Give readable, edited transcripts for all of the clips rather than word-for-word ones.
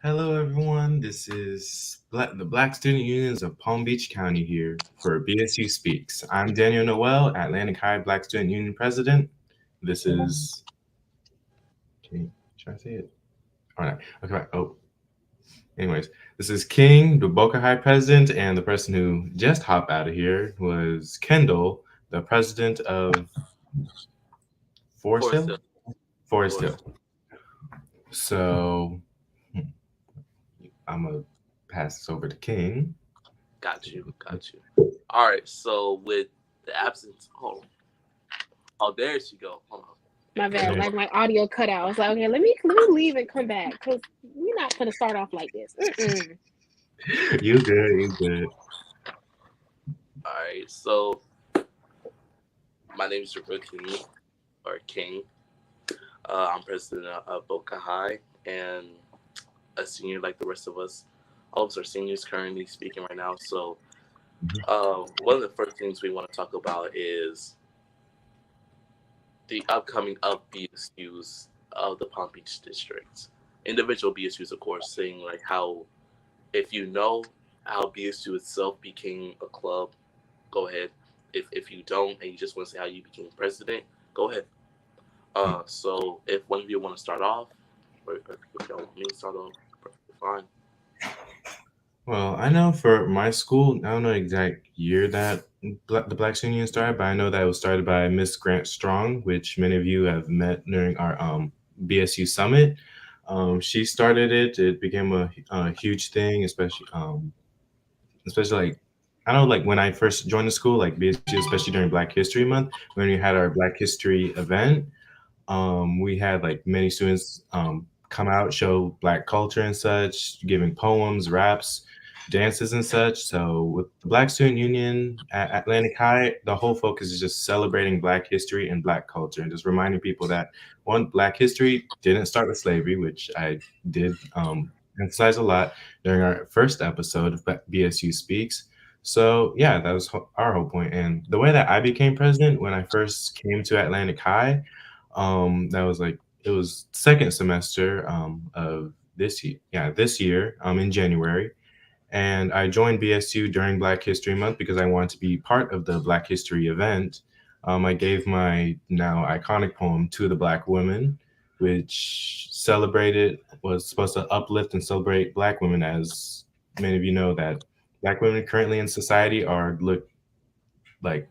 Hello, everyone. This is the Black Student Unions of Palm Beach County here for BSU Speaks. I'm Daniel Noel, Atlantic High Black Student Union President. This is. Can you try to say it? All right. Okay. Oh, anyways, this is King, the Boca High President, and the person who just hopped out of here was Kendall, the President of Forest Forest Hill. Hill. Forest Hill. Forest. So I'm gonna pass this over to King. Got you. Got you. All right. So with the absence, oh, there she go. Hold on. My bad. Yeah. Like my audio cut out. I was like, okay, let me leave and come back because we're not gonna start off like this. You good? You good? All right. So my name is King or King. I'm president of Boca High and a senior like the rest of us. All of us are seniors currently speaking right now. So one of the first things we want to talk about is the upcoming of BSUs of the Palm Beach districts. Individual BSUs, of course, saying like how, if you know how BSU itself became a club, go ahead. If you don't and you just want to say how you became president, go ahead. So if one of you want to start off, or if you don't want me to start off, perfectly fine. Well, I know for my school, I don't know the exact year that the Black Student Union started, but I know that it was started by Miss Grant Strong, which many of you have met during our BSU summit. She started it. It became a huge thing, especially like I know like when I first joined the school, like BSU, especially during Black History Month, when we had our Black History event. We had like many students come out, show Black culture and such, giving poems, raps, dances and such. So with the Black Student Union at Atlantic High, the whole focus is just celebrating Black history and Black culture, and just reminding people that one, Black history didn't start with slavery, which I did emphasize a lot during our first episode of BSU Speaks. So yeah, that was our whole point. And the way that I became president when I first came to Atlantic High, that was like it was second semester of this year. Yeah, this year in January, and I joined BSU during Black History Month because I wanted to be part of the Black History event. I gave my now iconic poem to the Black women, which celebrated was supposed to uplift and celebrate Black women, as many of you know that Black women currently in society are looked like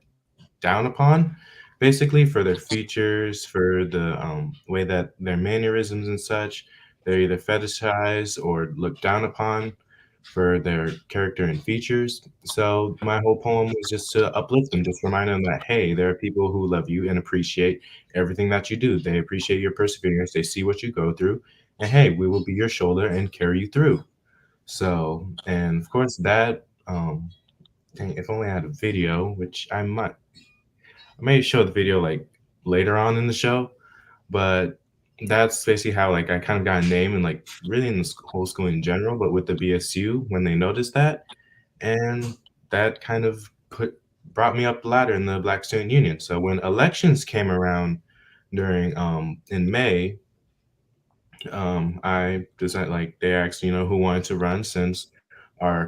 down upon, basically for their features, for the way that their mannerisms and such. They're either fetishized or looked down upon for their character and features. So my whole poem was just to uplift them, just remind them that hey, there are people who love you and appreciate everything that you do. They appreciate your perseverance. They see what you go through, and hey, we will be your shoulder and carry you through. So, and of course that. Dang, if only I had a video, which I may show the video like later on in the show, but that's basically how like I kind of got a name and like really in the whole school in general, but with the BSU when they noticed that, and that kind of put brought me up the ladder in the Black Student Union. So when elections came around during in May, I decided like they asked who wanted to run since our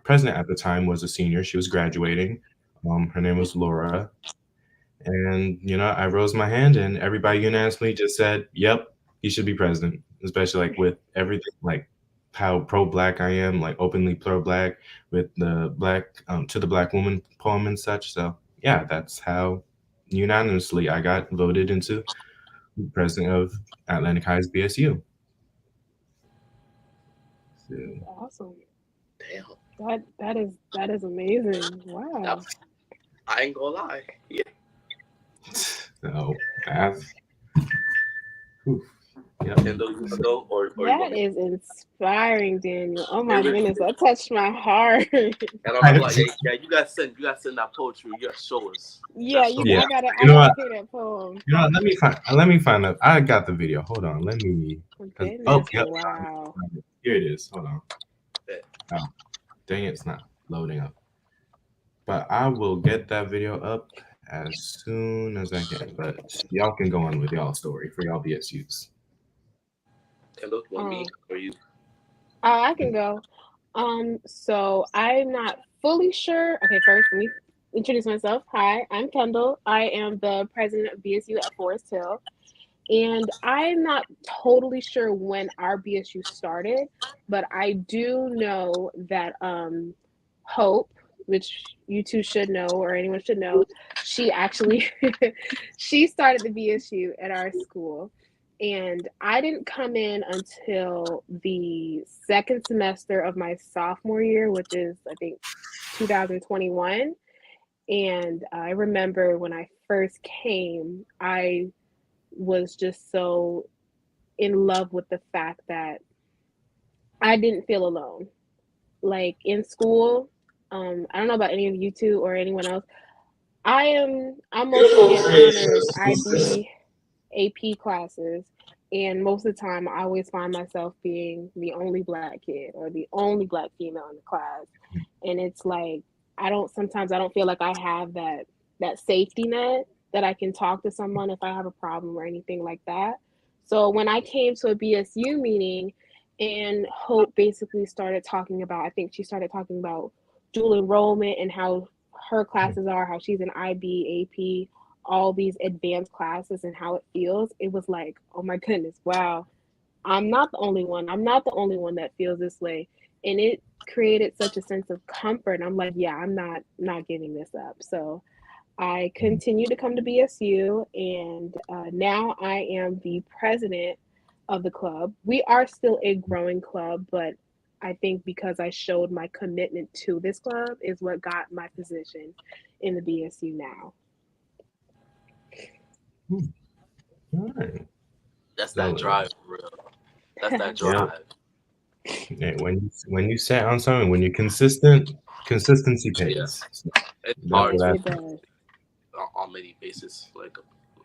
president at the time was a senior. She was graduating. Her name was Laura, and I rose my hand, and everybody unanimously just said, "Yep, he should be president." Especially like with everything, like how pro-black I am, like openly pro-black with the black to the black woman poem and such. So yeah, that's how unanimously I got voted into president of Atlantic High's BSU. So, Awesome. Damn. That is amazing. Wow. That, I ain't gonna lie. Yeah. so that's whew, yep. Kendall, you wanna go or you That want me? is inspiring, Daniel. Oh It my really goodness, is. that touched my heart. And I'm not gonna lie. Yeah, yeah, you gotta send that poetry. You gotta show us. You Yeah, gotta show you. us. Yeah, I gotta. you I know gotta what? hear that poem. Let me find out. I got the video. Hold on. Let me. Cause oh Goodness, yep, wow. here it is. Hold on. Bet. Oh, dang, it's not loading up. But I will get that video up as soon as I can. But y'all can go on with y'all story for y'all BSUs. Kendall, you want me Um, or you? I can go. So I'm not fully sure. Okay, first let me introduce myself. Hi, I'm Kendall. I am the president of BSU at Forest Hill. And I'm not totally sure when our BSU started, but I do know that Hope, which you two should know or anyone should know, she actually she started the BSU at our school. And I didn't come in until the second semester of my sophomore year, which is I think 2021. And I remember when I first came, I was just so in love with the fact that I didn't feel alone. Like in school, I don't know about any of you two or anyone else. I'm mostly in honors, IB, AP classes, and most of the time I always find myself being the only black kid or the only black female in the class. And it's like I don't feel like I have that safety net that I can talk to someone if I have a problem or anything like that. So when I came to a BSU meeting and Hope basically started talking about, I think she started talking about dual enrollment and how her classes are, how she's an IB, AP, all these advanced classes and how it feels, it was like, oh my goodness, wow, I'm not the only one. I'm not the only one that feels this way. And it created such a sense of comfort. I'm like, yeah, I'm not giving this up. So I continue to come to BSU, and now I am the president of the club. We are still a growing club, but I think because I showed my commitment to this club is what got my position in the BSU now. All right. That's that So drive for real. That's that yeah, drive. yeah, when you set on something, when you're consistent, consistency Yeah, pays. So it's that's hard what to I It think. does. on many bases, like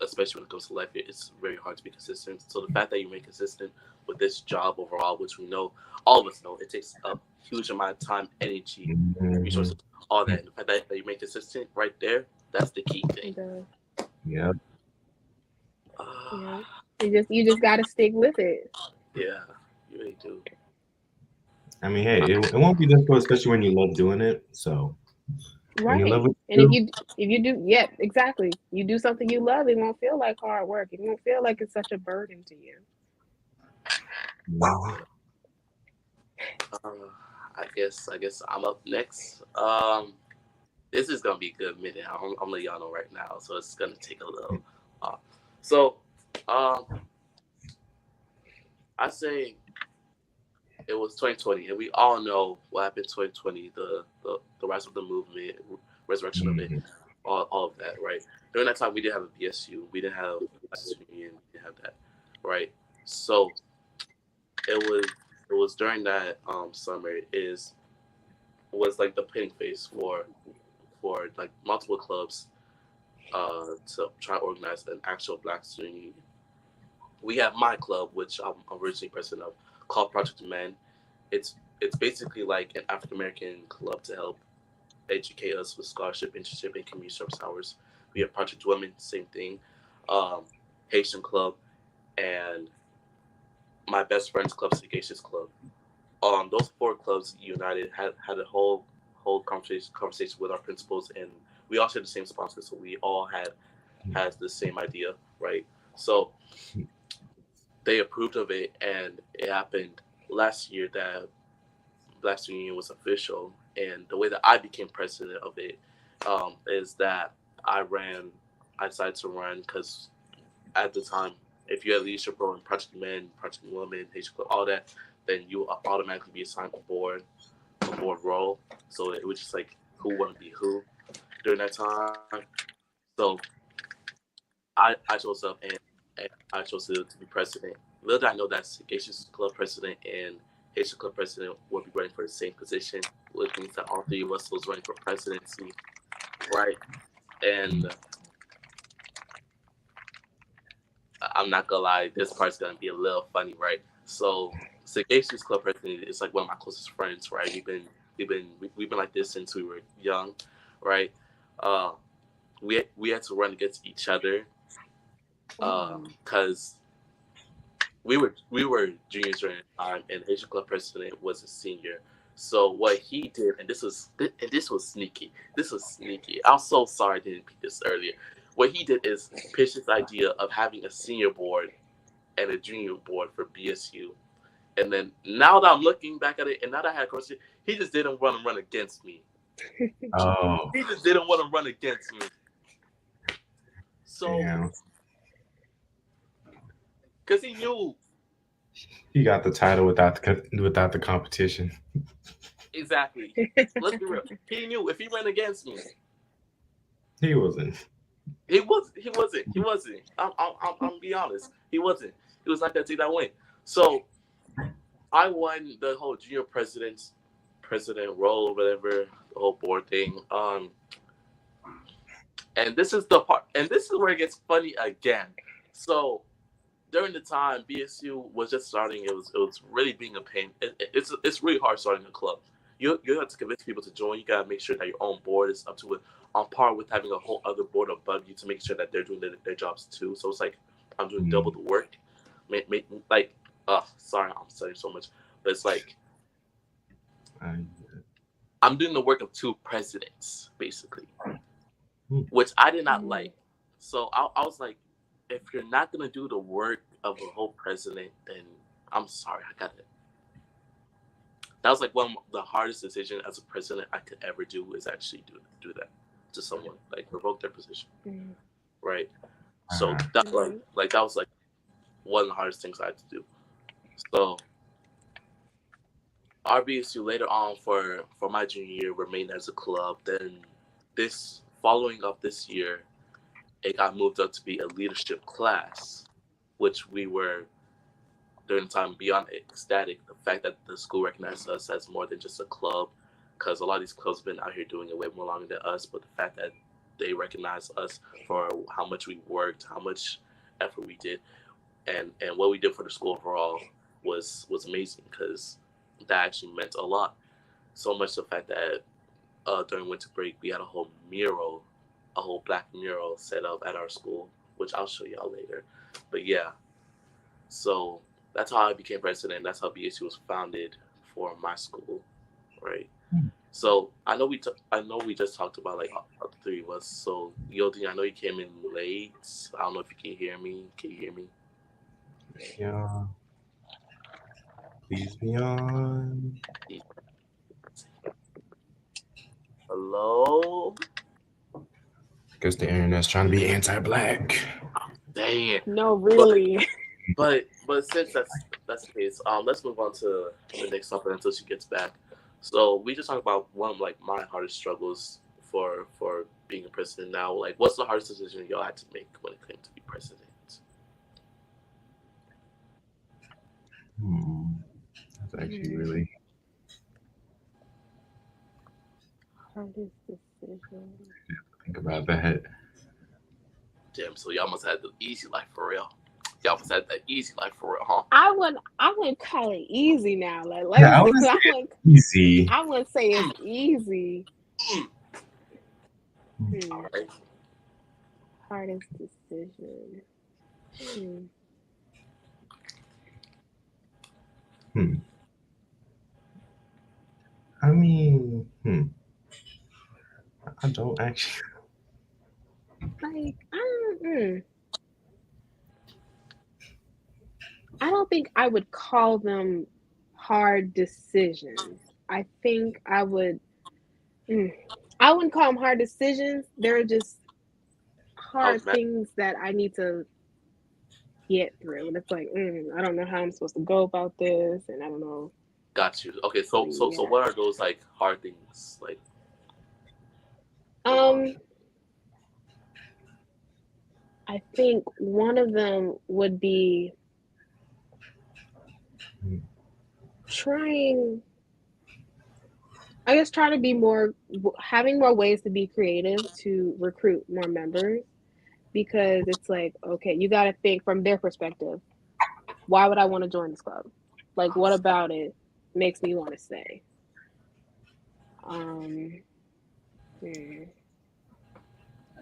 especially when it comes to life, it's very hard to be consistent. So the fact that you remain consistent with this job overall, which we know, all of us know, it takes a huge amount of time, energy, Hmm. resources, all that. And the fact that you remain consistent right there, that's the key thing. It does. Yeah. Yeah. You just gotta stick with it. Yeah, you really do. I mean, hey, it won't be difficult, especially when you love doing it. So when you love Right. what And you if you do, yeah, exactly. You do something you love, it won't feel like hard work. It won't feel like it's such a burden to you. do, Yeah. Uh, I guess I'm up next. This is gonna be a good minute. I'm letting y'all know right now, so it's gonna take a little. Uh, so, um, I say it was 2020, and we all know what happened in 2020, the rise of the movement, resurrection of it, mhm. all of that, right? During that time, we didn't have a BSU, we didn't have a union, we didn't have that, right? So it was during that summer is was like the pinning phase for like multiple clubs to try to organize an actual Black student union. We have my club, which I'm originally president of, called Project Men. It's basically like an African American club to help educate us with scholarship, internship, and community service hours. We have Project Women, same thing. Um, Haitian Club and my best friend's club, Sagacious Club. Those four clubs united had a whole conversation with our principals, and we all shared the same sponsor, so we all had the same idea, right? So they approved of it, and it happened last year that Black Student Union was official. And the way that I became president of it is that I ran. I decided to run because at the time, if you had leadership role in Project Men, Project Women, Haitian Club, all that, then you automatically be assigned a board role. So it was just like who want to be who during that time. So I chose up and I chose to be president. Little did I know that Haitian Club president and Haitian Club president would be running for the same position, which means that all three of us was running for presidency, right? And I'm not gonna lie, this part's gonna be a little funny, right? So Sagacious Club president is like one of my closest friends, right? We've been like this since we were young, right? Uh, we had to run against each other Oh. because we were juniors during the time, and the Asian club president was a senior. So what he did, and this was sneaky. This was sneaky. I'm so sorry I didn't pick this earlier. What he did is pitch this idea of having a senior board and a junior board for BSU. And then now that I'm looking back at it, and now that I had a question, he just didn't want to run against me. Oh, He just didn't want to run against me. So, damn. because he knew He got the title without the competition. exactly. Let's be real. He knew if he ran against me, He wasn't. he wasn't. I'm be honest. He wasn't. He was not gonna take that win. So I won the whole junior president role, whatever, the whole board thing. And this is the part, and this is where it gets funny again. So during the time BSU was just starting, it was really being a pain. It's really hard starting a club. You have to convince people to join. You gotta make sure that your own board is up to it, on par with having a whole other board above you to make sure that they're doing their jobs too. So it's like I'm doing double the work. Like, sorry, I'm studying so much, but it's like I'm doing the work of two presidents basically, which I did not like. So I was like, if you're not gonna do the work of a whole president, then I'm sorry, I got it. That was like one of the hardest decisions as a president I could ever do, is actually do that to someone, like revoke their position, right? So that that was like one of the hardest things I had to do. So RBSU later on for my junior year remained as a club. Then this following up this year, it got moved up to be a leadership class, which we were during the time beyond ecstatic. The fact that the school recognized us as more than just a club, because a lot of these clubs have been out here doing it way more longer than us, but the fact that they recognize us for how much we worked, how much effort we did, and what we did for the school overall was amazing, because that actually meant a lot. So much the fact that during winter break we had a whole black mural set up at our school, which I'll show y'all later. But yeah, so that's how I became president. That's how BSU was founded for my school, right? So I know we just talked about like the three of us. So Yodi, I know you came in late. I don't know if you can hear me. Can you hear me? Yeah. Please be on. Hello? Because the internet's trying to be anti-black. Dang it. No, really. But since that's the case, let's move on to the next topic until she gets back. So we just talked about one of like my hardest struggles for being a president now. Like, what's the hardest decision y'all had to make when it came to be president? That's actually really hardest decision. think about that. Damn, so y'all must have had the easy life for real. Y'all must have had the easy life for real, huh? I wouldn't call it easy now. Like, Yeah, I wouldn't say it's easy. I wouldn't say it's easy. All right. Hardest decision. I mean, I don't actually. Like, I don't think I would call them hard decisions. I think I would. I wouldn't call them hard decisions. They're just hard things that I need to get through. And it's like, I don't know how I'm supposed to go about this, and I don't know. Got you. Okay, so what are those like hard things like? I think one of them would be trying to be having more ways to be creative to recruit more members, because it's like, okay, you got to think from their perspective. Why would I want to join this club? Like, what about it makes me want to stay?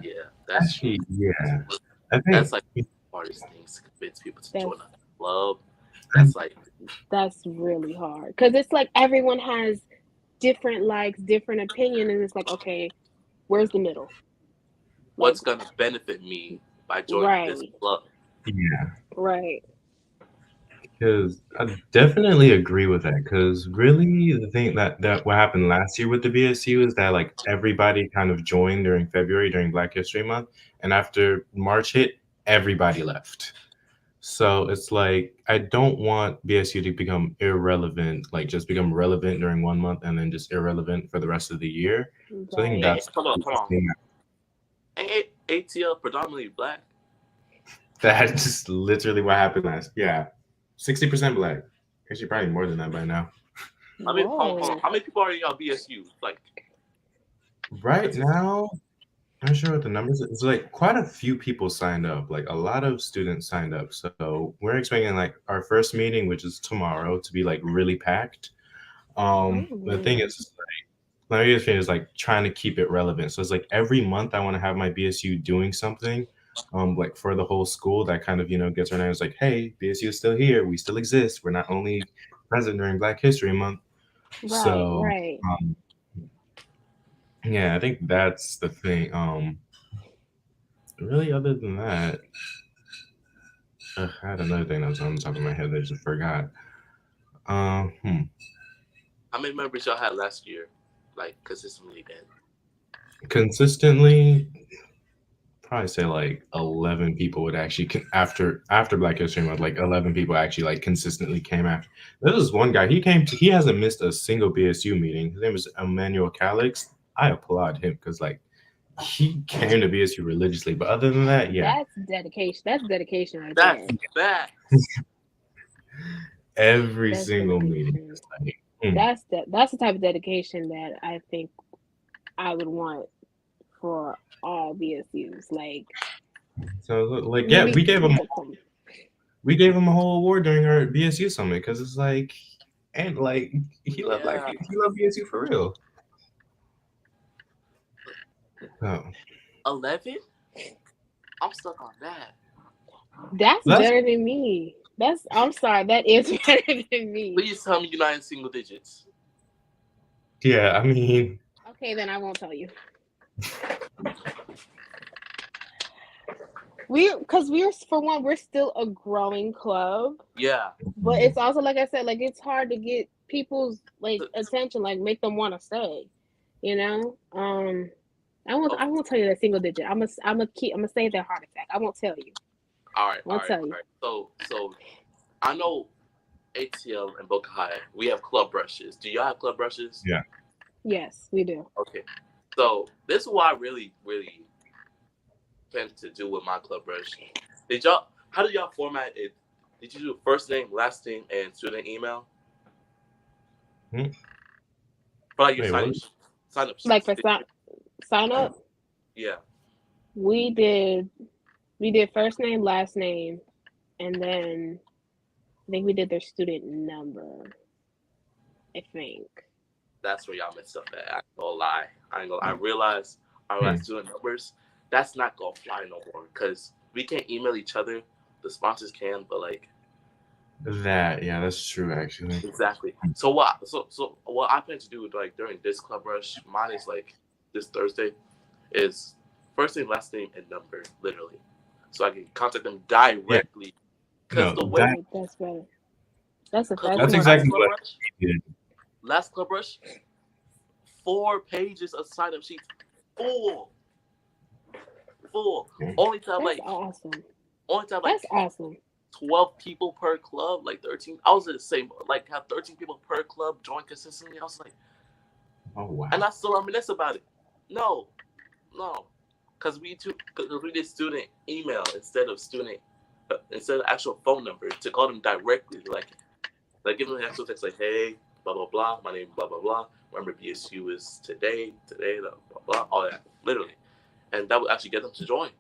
Yeah, that's actually, yeah. That's like the hardest things to convince people to join a club. That's like That's really hard because it's like everyone has different likes, different opinion, and it's like, okay, where's the middle? Like, what's gonna benefit me by joining this right, club. Yeah, right, because I definitely agree with that. Because really, the thing that what happened last year with the BSU is that like everybody kind of joined during February during Black History Month, and after March hit, everybody left. So it's like I don't want BSU to become irrelevant, like just become relevant during 1 month and then just irrelevant for the rest of the year. So I think right. that's Hold on, the hold on. thing Ain't ATL predominantly black? that just literally what happened last. Yeah, 60% black. Actually, probably more than that by now. I mean, hold on. Whoa. How many people are in y'all BSU? Like, Right consistent. now, I'm not sure what the numbers. It's like quite a few people signed up. Like a lot of students signed up. So we're expecting like our first meeting, which is tomorrow, to be like really packed. The thing Oh, is, my biggest thing is like trying to keep it relevant. So it's like every month I want to have my BSU doing something, like for the whole school that kind of gets our names like, hey, BSU is still here. We still exist. We're not only present during Black History Month. right, So right. um, yeah, I think that's the thing. Really, other than that, I had another thing that was on the top of my head that I just forgot. Um, hmm. How many members y'all had last year? Like, consistently then? Consistently, probably say like 11 people would actually after Black History Month, like 11 people actually like consistently came after. There was one guy, he hasn't missed a single BSU meeting. His name is Emmanuel Calix. I applaud him because like he came to BSU religiously, but other than that, yeah, That's dedication. That's dedication right That's there. facts. every That's single meeting. dedication. It's like, mm. That's the type of dedication that I think I would want for all BSUs. Like So like yeah, maybe people come. we gave him a whole award during our BSU summit because it's like and like Yeah. he loved BSU for real. Oh, 11? I'm stuck on that. That's that's better than me. That's I'm sorry, that is better than me. Please tell me you're not in single digits. yeah. I mean, Okay, then I won't tell you. We're for one, we're still a growing club, Yeah. but it's also like I said, like it's hard to get people's like So, attention, like make them want to stay. You know, I okay. won't tell you that single digit. I'm gonna save that heart attack. I won't tell you. All right. I All won't right. tell All you. right. So I know ATL and Boca High, we have club brushes. Do y'all have club brushes? yeah. Yes, we do. Okay. So this is what I really plan to do with my club brush. How did y'all format it? Did you do first name, last name, and student email Hmm? for like your Wait, what? sign up Like sheets? for sign up, Yeah. we did we did first name, last name, and then I think we did their student number. I think. That's where y'all messed up at. I ain't gonna lie. I ain't gonna. I realized our Hmm. last student numbers. That's not gonna fly no more because we can't email each other. The sponsors can, but like That yeah, that's true actually. exactly. So what I plan to do like during this club rush, mine is like this Thursday, is first name, last name, and number, literally, so I can contact them Yeah, directly. Cause no, the way, that Right, that's better. cause That's on that's the smart. exactly what he did. last club rush, 4 pages of sign up sheets, full, full. Yeah. Only to have That's like, awesome. only to have That's like awesome. 12 people per club, like 13. I was at the same, like have 13 people per club join consistently. I was like, Oh and wow. I still reminisce about it. No, no, because we did student email instead of actual phone number to call them directly, like give them an actual text like, hey, blah blah blah, my name blah blah blah. Remember BSU is today, blah blah blah, all that, literally, and that would actually get them to join.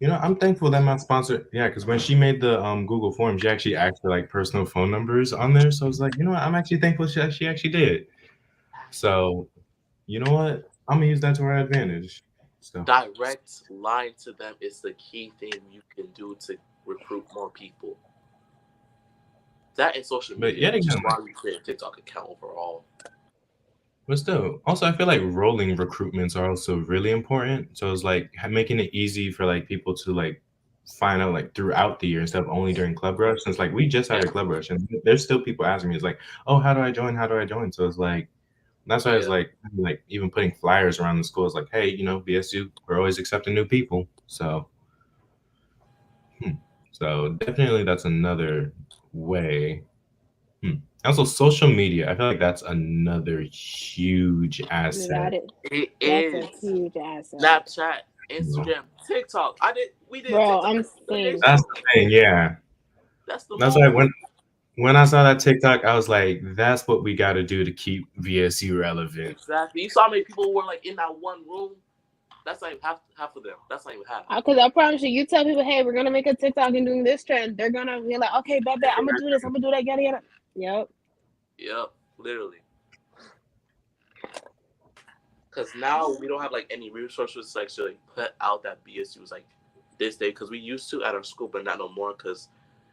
I'm thankful that my sponsor, yeah, because when she made the Google Forms, she actually asked for like personal phone numbers on there. So I was like, what, I'm actually thankful she actually did. So you know what? I'm gonna use that to our advantage. So Direct line to them is the key thing you can do to recruit more people. That and social But media, yet which is again, why we create a TikTok account overall. but still, also I feel like rolling recruitments are also really important. So it's like making it easy for like people to like find out like throughout the year instead of only during club rush. Since like we just had Yeah, a club rush, and there's still people asking me, it's like, oh, how do I join? How do I join? So it's like that's why it's yeah, like even putting flyers around the school is like, hey, BSU, we're always accepting new people. So hmm. So definitely that's another way. Hmm. Also, social media. I feel like that's another huge That asset. is, it that's a is. huge asset, Snapchat, You know? Instagram, TikTok. We did bro. TikTok I'm like 3 days saying, That's ago. the thing. Yeah, That's the that's why move. when I saw that TikTok, I was like, that's what we got to do to keep VSU relevant. Exactly. You saw how many people were like in that one room. That's like half of them. That's not even half. because I promise you, you tell people, hey, we're gonna make a TikTok and doing this trend, they're gonna be like, okay, bet, I'm gonna do this, I'm gonna do that, yada yada. Yep. Yep, literally. Because now we don't have like any resources to actually put out that BSU was like this day. Because we used to at our school, but not no more. Because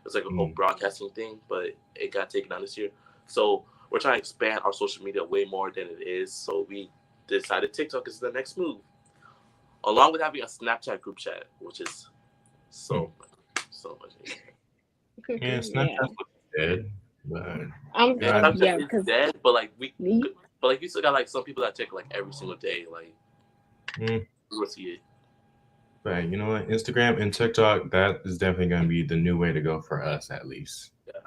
it's like a whole Mm. broadcasting thing, but it got taken down this year. So we're trying to expand our social media way more than it is. So we decided TikTok is the next move, along with having a Snapchat group chat, which is so much. Yeah, Yeah. Snapchat's dead, but Yeah, I, Yeah, Snapchat is because dead, but like me, but like you still got like some people that check like every single day. Like mm, we will see it. but you know what? Instagram and TikTok, that is definitely going to be the new way to go for us, at least. Yeah.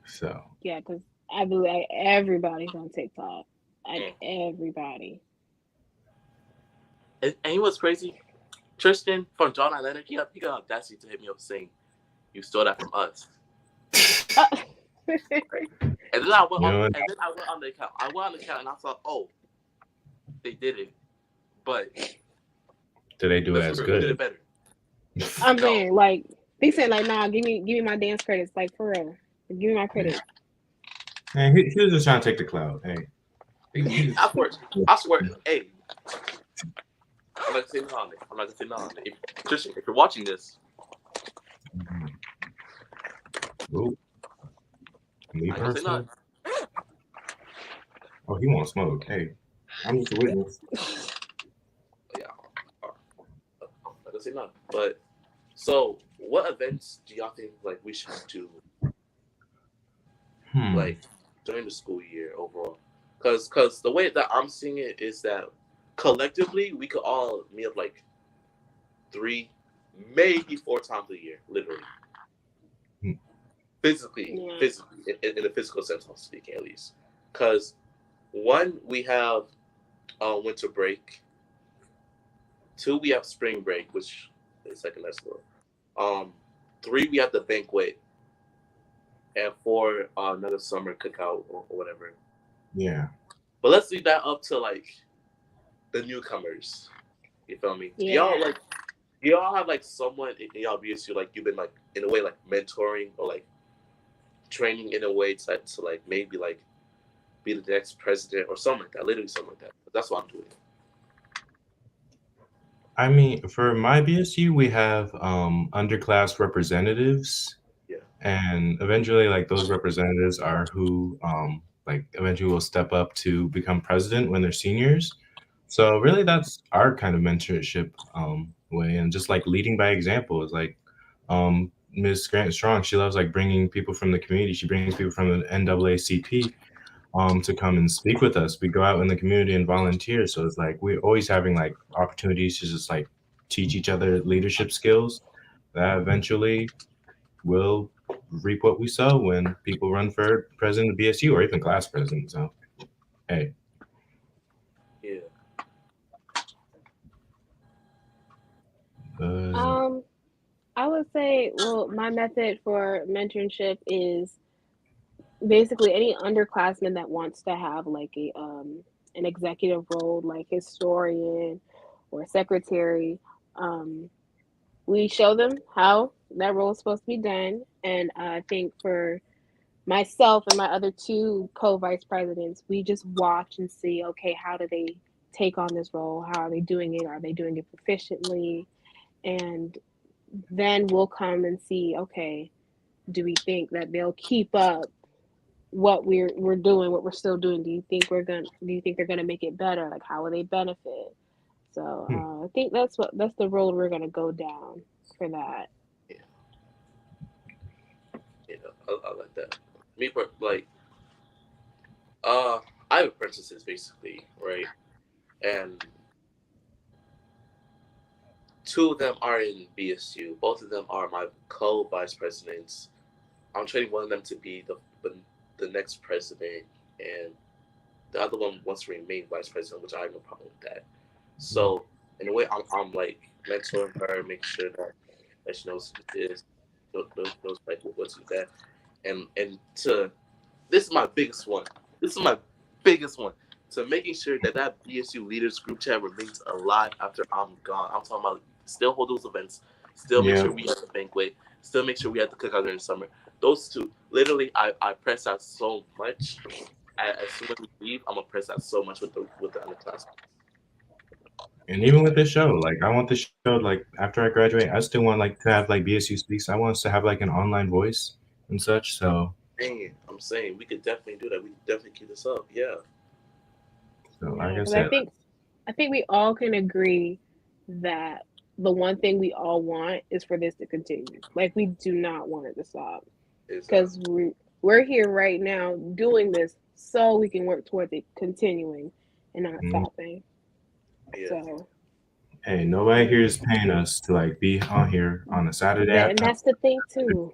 So, yeah, because I believe like, everybody's on TikTok, like Mm. everybody. And you know what's crazy? Tristan from John I Leonard, he got audacity to hit me up saying, "You stole that from us." Uh, And then I went you on, know what? and then I went on the account. I went on the account and I thought, oh, they did it, but Do they do let's as remember who did it good? better. I'm No, saying like they said like, nah, give me my dance credits, like for real, give me my credits. Man, he was just trying to take the cloud. Hey, I swear, I swear. Hey, I'm not gonna say no on it. I'm not gonna say no on it. Tristan, if you're watching this, Ooh, me I ain't gonna say personally. nothing. Oh, he won't smoke. Hey, I'm just a witness. Yeah, I'm not gonna say nothing. But so, what events do y'all think like we should do Hmm. like during the school year overall? Because the way that I'm seeing it is that collectively we could all meet up like 3, maybe 4 times a year, literally, Hmm. physically, Yeah. in a physical sense, I'm speaking at least. Because one, we have winter break. 2, we have spring break, which is like a nice little. 3, we have the banquet, and 4, another summer cookout or whatever. Yeah. But let's leave that up to like the newcomers. You feel me? Do Yeah. y'all like? Do y'all have like someone in y'all BSU like you've been like in a way like mentoring or like training in a way to like maybe like be the next president or something like that? Literally something like that. That's what I'm doing. I mean, for my BSU, we have underclass representatives, Yeah. and eventually, like those representatives are who, like, eventually will step up to become president when they're seniors. So really, that's our kind of mentorship way, and just like leading by example is like Ms. Grant Strong. She loves like bringing people from the community. She brings people from the NAACP to come and speak with us. We go out in the community and volunteer. So it's like we're always having like opportunities to just like teach each other leadership skills that eventually will reap what we sow when people run for president of BSU or even class president. So hey, Yeah. uh, I would say, well, my method for mentorship is basically any underclassman that wants to have like a an executive role, like historian or secretary. Um, we show them how that role is supposed to be done, and I think for myself and my other 2 co-vice presidents, we just watch and see, okay, how do they take on this role? How are they doing it? Are they doing it proficiently? And then we'll come and see, okay, do we think that they'll keep up what we're doing, what we're still doing? Do you think they're gonna make it better? Like, how will they benefit? So Hmm. I think that's the road we're gonna go down for that. Yeah, yeah, I like that. Like, uh, I have apprentices basically, right? And two of them are in BSU. Both of them are my co-vice presidents. I'm training one of them to be the next president, and the other one wants to remain vice president, which I have no problem with that. So in a way, I'm like mentoring her, make sure that she knows this, knows like what's that, and to this is my biggest one. This is my biggest one. To making sure that BSU leaders group chat remains alive after I'm gone. I'm talking about still hold those events, still make Yeah. sure we have the banquet, still make sure we have the cookout during the summer. Those two, literally, I press out so much. As soon as we leave, I'm gonna press out so much with the underclassmen. And even with this show, like I want the show, like after I graduate, I still want like to have like BSU Speaks. I want us to have like an online voice and such. So, I'm saying we could definitely do that. We could definitely keep this up. Yeah, like Yeah, I because said, I think we all can agree that the one thing we all want is for this to continue. Like, we do not want it to stop, because exactly. we're here right now doing this so we can work towards it continuing and not mm, stopping. Yeah, So hey, nobody here is paying us to like be on here on a Saturday that, at and that's the thing too.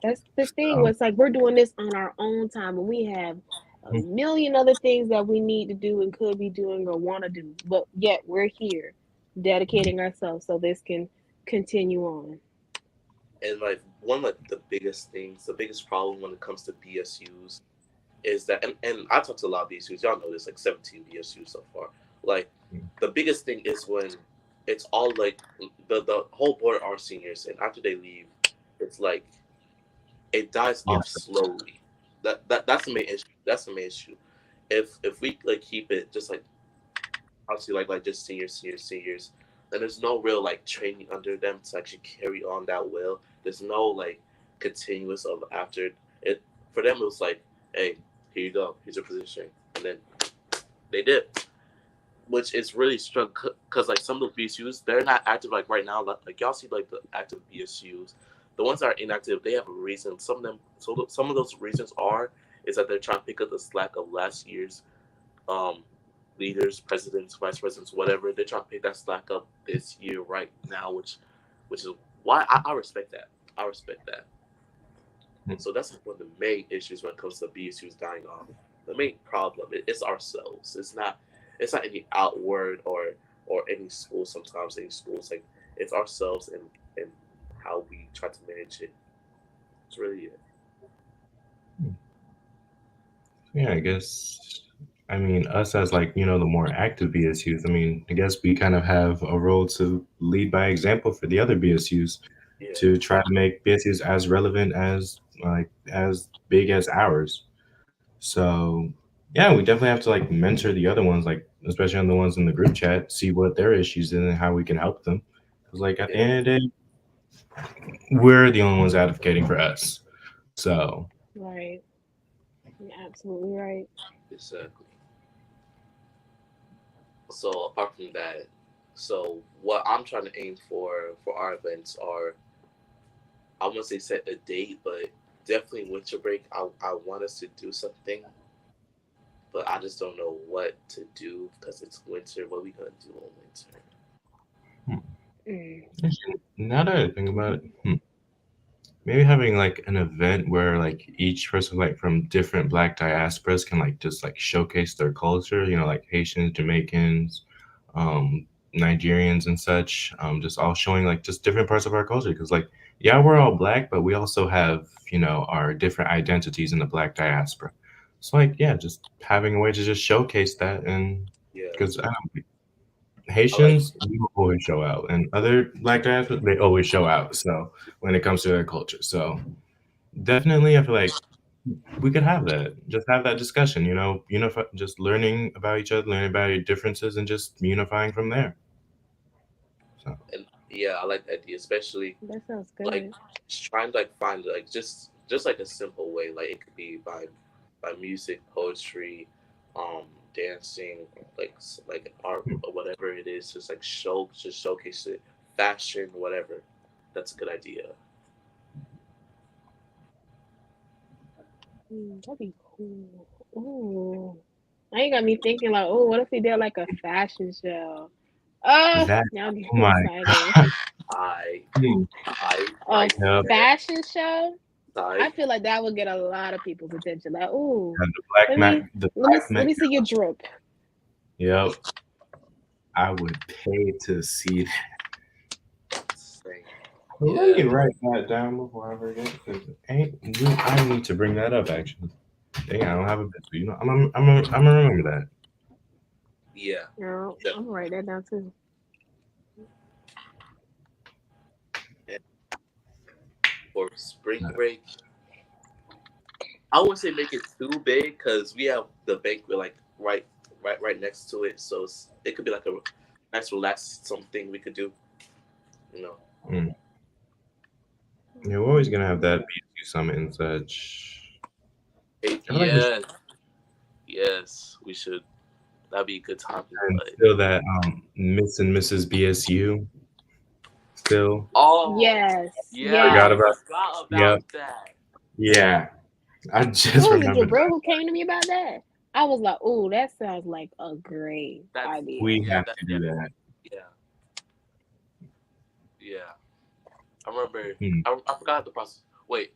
That's the thing. so, Was like, we're doing this on our own time, and we have a million other things that we need to do and could be doing or want to do, but yet we're here dedicating ourselves so this can continue on. and like one of like, the biggest things, the biggest problem when it comes to BSUs is that, and I talked to a lot of BSUs. Y'all know this, like 17 BSUs so far. Like the biggest thing is when it's all like the whole board are seniors, and after they leave, it's like it dies yeah, off slowly. That's the main issue. That's the main issue. If we like keep it just like obviously like just seniors, then there's no real like training under them to actually carry on that will. There's no like continuous of after it. For them, it was like, hey, here you go, here's your position, and then they did, which is really struck because like some of those BSUs, they're not active like right now. Like y'all see like the active BSUs, the ones that are inactive, they have a reason. Some of them, so some of those reasons are is that they're trying to pick up the slack of last year's um, leaders, presidents, vice presidents, whatever. They're trying to pick that slack up this year right now, which is why I respect that. I respect that. So that's one of the main issues when it comes to BSU's dying off. The main problem is ourselves. It's not any outward or any school. Sometimes any schools like it's ourselves and how we try to manage it. It's really it. yeah. I guess. I mean, us as like the more active BSUs. I mean, I guess we kind of have a role to lead by example for the other BSUs Yeah, to try to make BSUs as relevant as like as big as ours. So yeah, we definitely have to like mentor the other ones, like especially on the ones in the group chat, see what their issues is and how we can help them. Because like at the yeah, end of the day, we're the only ones advocating for us. So Right. You're absolutely right. exactly. So apart from that, so what I'm trying to aim for our events are I want to say set a date, but definitely winter break. I want us to do something, but I just don't know what to do because it's winter. What are we gonna do in winter? hmm, Mm. actually, now that I think about it, maybe having like an event where like each person like from different Black diasporas can like just like showcase their culture. Like Haitians, Jamaicans, um, Nigerians, and such. Just all showing like just different parts of our culture. Because like yeah, we're all Black, but we also have our different identities in the Black diaspora. So like yeah, just having a way to just showcase that, and Yeah, because I like. Haitians we will always show out, and other Black diasporas they always show out. So when it comes to their culture, so definitely, I feel like we could have that. Just have that discussion. Unify, just learning about each other, learning about your differences, and just unifying from there. So And Yeah, I like that idea, especially That sounds like good. just trying to like find like just like a simple way. Like it could be by music, poetry, um, dancing, like art or whatever it is. Just like showcase it, fashion, whatever. That's a good idea. That'd be cool. Ooh. Now you got me thinking like, oh, what if we did like a fashion show? Oh, That, now I'm oh getting my excited. God. I Hmm. A right Yep. there. fashion show? I I feel like that would get a lot of people's attention. Like, ooh, And the black Mac, the black let Met. me see your drip. Yep. I would pay to see that. say Well, let me yeah. write that down before I forget, because I need to bring that up actually. Dang, I don't have a bit, so I'm gonna remember that. Yeah. No, Yeah. I'm gonna write that down too. And for spring break, I wouldn't say make it too big because we have the banquet like right next to it, so it could be like a nice relax something we could do. You know. Mm. Yeah, we're always gonna have that BSU summit and such. I feel like we should Yes, yes, we should. That'd be a good time. But still that Miss and Mrs. BSU still. oh, Yes, yeah, Forgot I yes. about. forgot Yep. about that. Yeah. I What just was it, remembered Jabril, that. who came to me about that? I was like, oh, that sounds like a great That's idea. We yeah, have that to do that. yeah, yeah. I remember. Hmm. I forgot the process. Wait.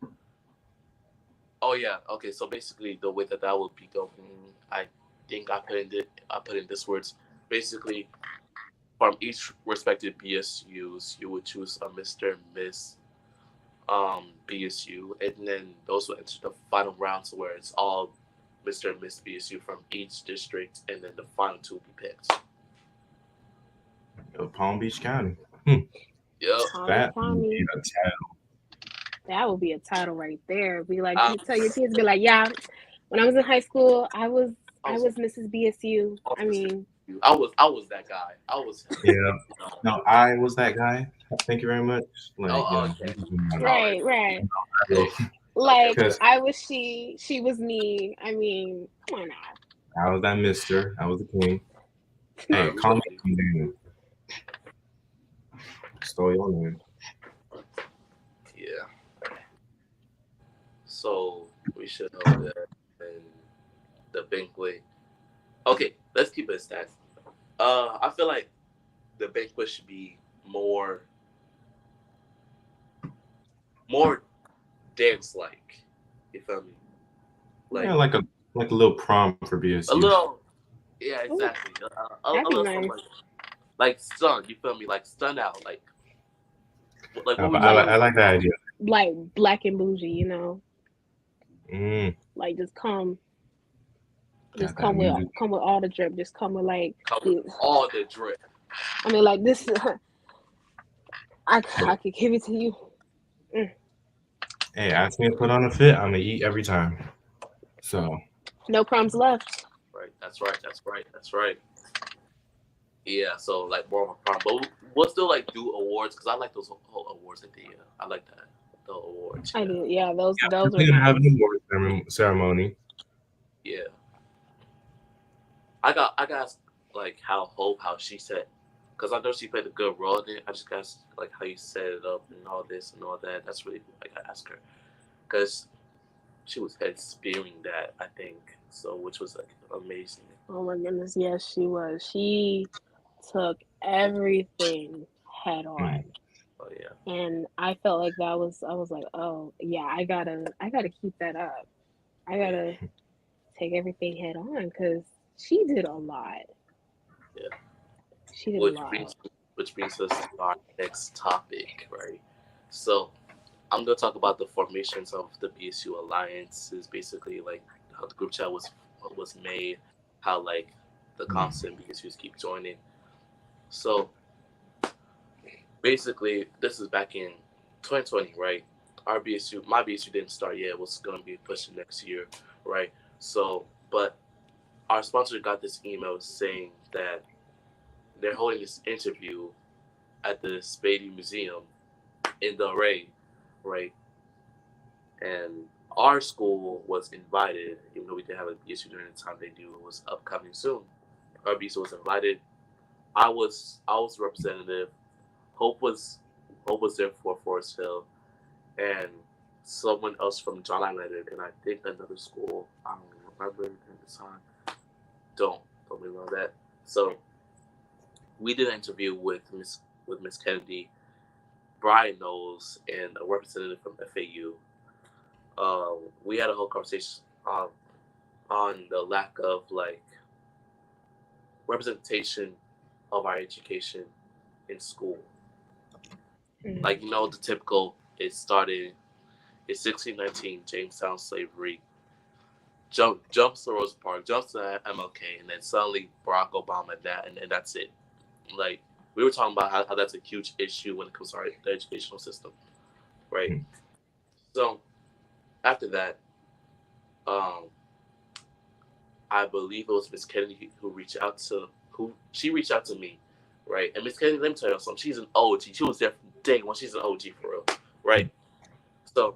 Oh yeah. Okay. So basically, the way that would be going, I think I put in this words. Basically, from each respective BSUs, you would choose a Mr. and Miss BSU, and then those will enter the final rounds where it's all Mr. and Miss BSU from each district, and then the final two will be picked. Palm Beach County. Hmm. Yep. Palm Beach That would be County. a title. That would be a title right there. Be like, Um, you tell your kids, be like, yeah, when I was in high school, I I was, was Mrs. BSU. I was I Mr. mean, BSU. I was that guy. I was him. Yeah. You know. No, I was that guy. Thank you very much. Like, Oh, okay. All right. right, right. Hey, okay. Like Okay. because I was she was me. I mean, come on now. I was that Mister. I was the king. All Hey, right. We call gonna me do. King Daniel. Stole your name. Yeah. So we should hold that in the banquet. Okay, let's keep it a stat. I feel like the banquet should be more dance like. You feel me? Yeah, Like like a little prom for a BSU. little, yeah, Ooh, exactly. that'd A be little something nice. like stun. You feel me? Like stun out. Like what we But do. Like I like that idea. like black and bougie, Mm, like just got that music. come with all the drip. Just come with like Come with the all the drip. I mean like this But I could give it to you. Mm. hey, ask me to put on a fit. I'm gonna eat every time. So No crumbs left. Right. That's right. That's right. That's right. Yeah. So like more of a prom, but we'll still like do awards because I like those whole awards idea. I like that the awards. I Yeah. do. Yeah, those were we're gonna have nice. an award ceremony. Yeah. I got like how she said, because I know she played a good role in it. I just got like how you set it up and all this and all that. That's really what I got to ask her because she was head spearing that, I think, so which was like amazing. Oh my goodness, yes, she was. She took everything head Mm. on. Oh yeah. And I felt like I was like, oh yeah, I gotta keep that up. I Yeah. gotta take everything head on because she did a lot. Yeah. She did a Which lot. brings which brings us to our next topic, right? So I'm gonna talk about the formations of the BSU alliances, basically like how the group chat was made, how like the Mm. constant BSUs keep joining. So basically, this is back in 2020, right? Our BSU, my BSU didn't start yet. It was gonna be pushing next year, right? So, but our sponsor got this email saying that they're holding this interview at the Spady Museum in the Ray, right? And our school was invited, even though we didn't have a BSU during the time they knew it was upcoming soon. Our BSU was invited. I was representative. Hope was Hope was there for Forest Hill, and someone else from John I. Leonard, and I think another school. I don't remember at the time. Don't be wrong that. So we did an interview with Miss Kennedy, Brian Knowles, and a representative from FAU. We had a whole conversation on the lack of like representation of our education in school. Like the typical. It started in 1619, Jamestown slavery. Jumps to Rosa Parks, jumps to MLK, and then suddenly Barack Obama that, and that's it. Like we were talking about how that's a huge issue when it comes to the educational system, right? So after that, um, I believe it was Miss Kennedy who she reached out to me, right? And Miss Kennedy, let me tell you something. She's an OG. She was there from day one. She's an OG for real, right? So,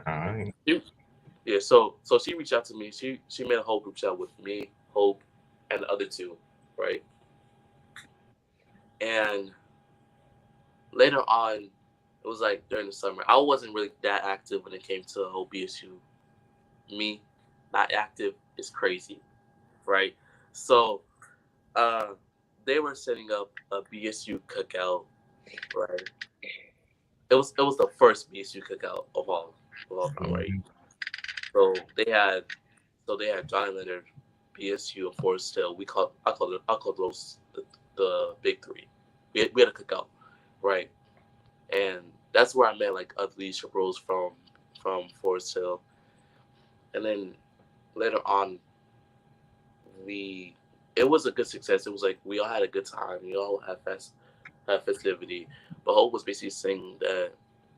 yeah. So she reached out to me. She made a whole group chat with me, Hope, and the other two, right? And later on, it was like during the summer. I wasn't really that active when it came to the whole BSU. Me, not active is crazy, right? So uh, they were setting up a BSU cookout, right? It was the first BSU cookout of all time, right? So they had Johnny Leonard, BSU, and Forest Hill. I call those the big three. We had a cookout, right? And that's where I met like other leadership roles from Forest Hill, and then later on we it was a good success. It was like we all had a good time. We all had festivity. But Hope was basically saying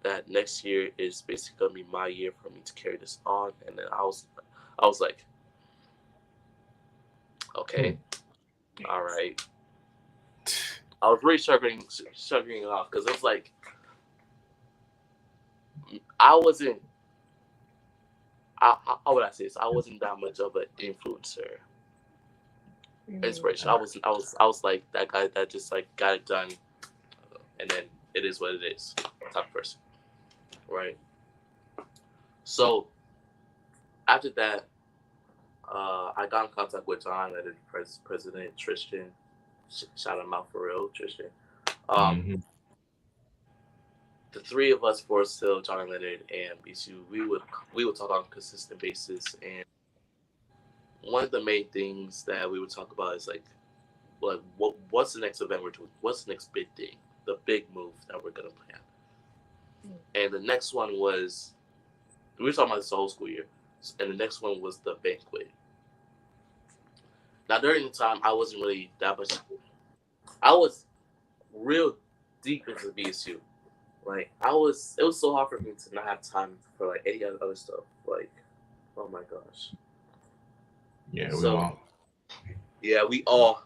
that next year is basically gonna be my year for me to carry this on. And then I was like, okay, all right. I was really struggling it off because it was like I wasn't. How would I say this? I wasn't that much of an influencer, inspiration. I was like that guy that just like got it done, and then it is what it is type of person, right? So after that, I got in contact with John, and President Tristan. Shout him out for real, Tristan. The three of us, Forest Hill, John Leonard, and BSU, we would talk on a consistent basis. And one of the main things that we would talk about is like what's the next event we're doing? What's the next big thing? The big move that we're gonna plan. And the next one was we were talking about this the whole school year, and the next one was the banquet. Now during the time, I wasn't really that much. I was real deep into BSU. Like it was so hard for me to not have time for like any other stuff. Like, oh my gosh. Yeah, yeah, we all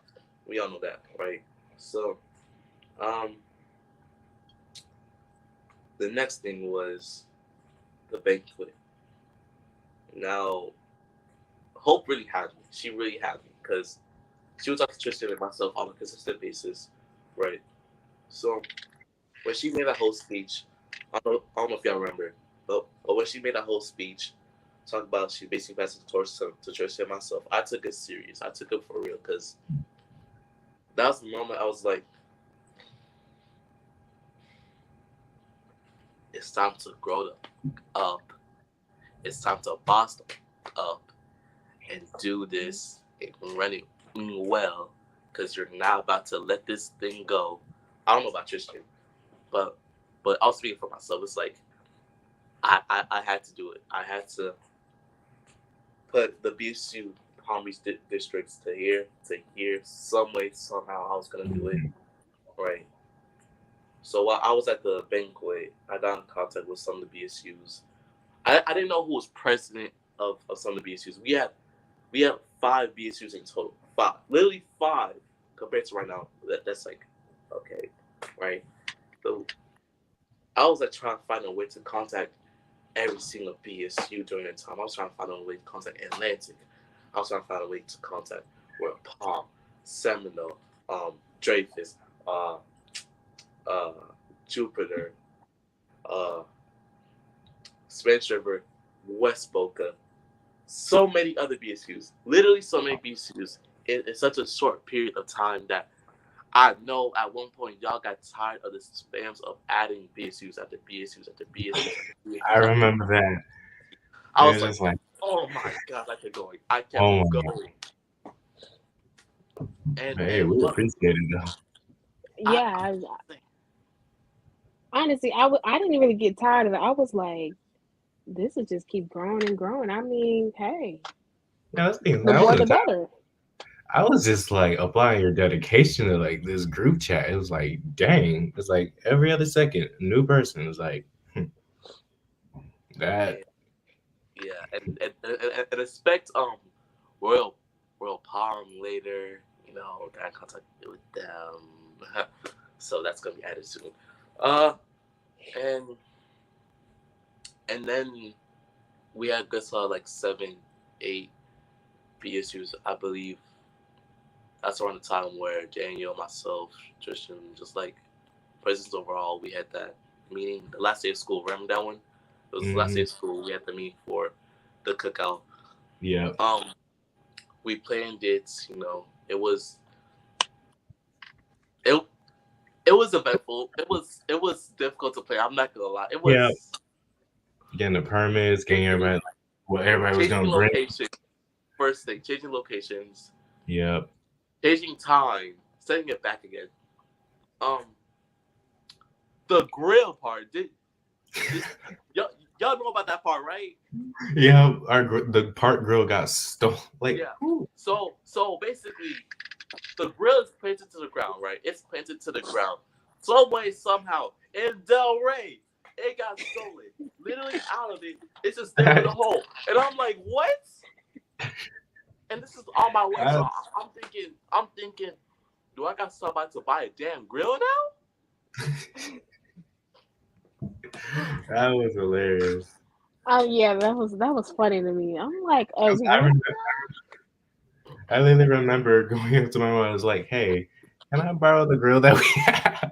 know that, right? So, um, the next thing was the banquet. Now, Hope really had me. She really had me because she would talk to Tristan and myself on a consistent basis, right? So when she made that whole speech, I don't know if y'all remember, but when she made that whole speech, talk about she basically passed the torch to Tristan and myself. I took it serious. I took it for real because that was the moment I was like, it's time to grow up. It's time to boss up and do this and run it well because you're now about to let this thing go. I don't know about Tristan, but I was speaking for myself. It's like I had to do it. I had to put the BSU Palm Beach districts to here, some way, somehow I was gonna do it, right? So while I was at the banquet, I got in contact with some of the BSUs. I didn't know who was president of some of the BSUs. We had 5 BSUs in total. 5. Literally 5 compared to right now. That's like okay, right? So I was like trying to find a way to contact every single BSU during that time. I was trying to find a way to contact Atlantic. I was trying to find a way to contact Royal Palm, Seminole, Dreyfus, uh, uh, Jupiter, uh, Spanish River, West Boca, so many other BSUs. Literally so many BSUs in such a short period of time that I know at one point y'all got tired of the spams of adding BSUs after BSUs after BSUs after I BSUs after. remember that. I It was was like, just like, oh my god, I kept going. I kept oh my going. god. Hey, we appreciate it though. Yeah, honestly, I didn't really get tired of it. I was like, this will just keep growing and growing. I mean, hey, Yeah, that's the the I more the wasn't tired. better. I was just like applying your dedication to like this group chat. It was like, dang, it's like every other second, a new person. It's like that. Yeah, and expect Royal Royal Palm later. You know, got in contact with them, so that's gonna be added soon. Uh, and then we had just like 7, 8 BSUs, I believe. That's around the time where Daniel, myself, Tristan, just like presence overall, we had that meeting the last day of school. Remember that one? It was the last day of school. We had the meeting for the cookout. Yeah. We planned it. You know, it it was eventful. It was difficult to play. I'm not gonna lie. It Yeah. was Getting the permits, getting everybody like, what everybody was changing gonna bring. location. First thing, changing locations, Yep. changing time, setting it back again. Um, the grill part. Y'all know about that part, right? Yeah, the park grill got stolen. Like, Yeah. So basically, the grill is planted to the ground, right? It's planted to the ground. Some way, somehow, in Del Rey, it got stolen. Literally out of it. It's just there in the hole. And I'm like, what? And this is on my way. So I'm thinking, do I got somebody to buy a damn grill now? that was hilarious. Oh yeah, that was funny to me. I'm like, I literally remember going up to my mom and was like, hey, can I borrow the grill that we have?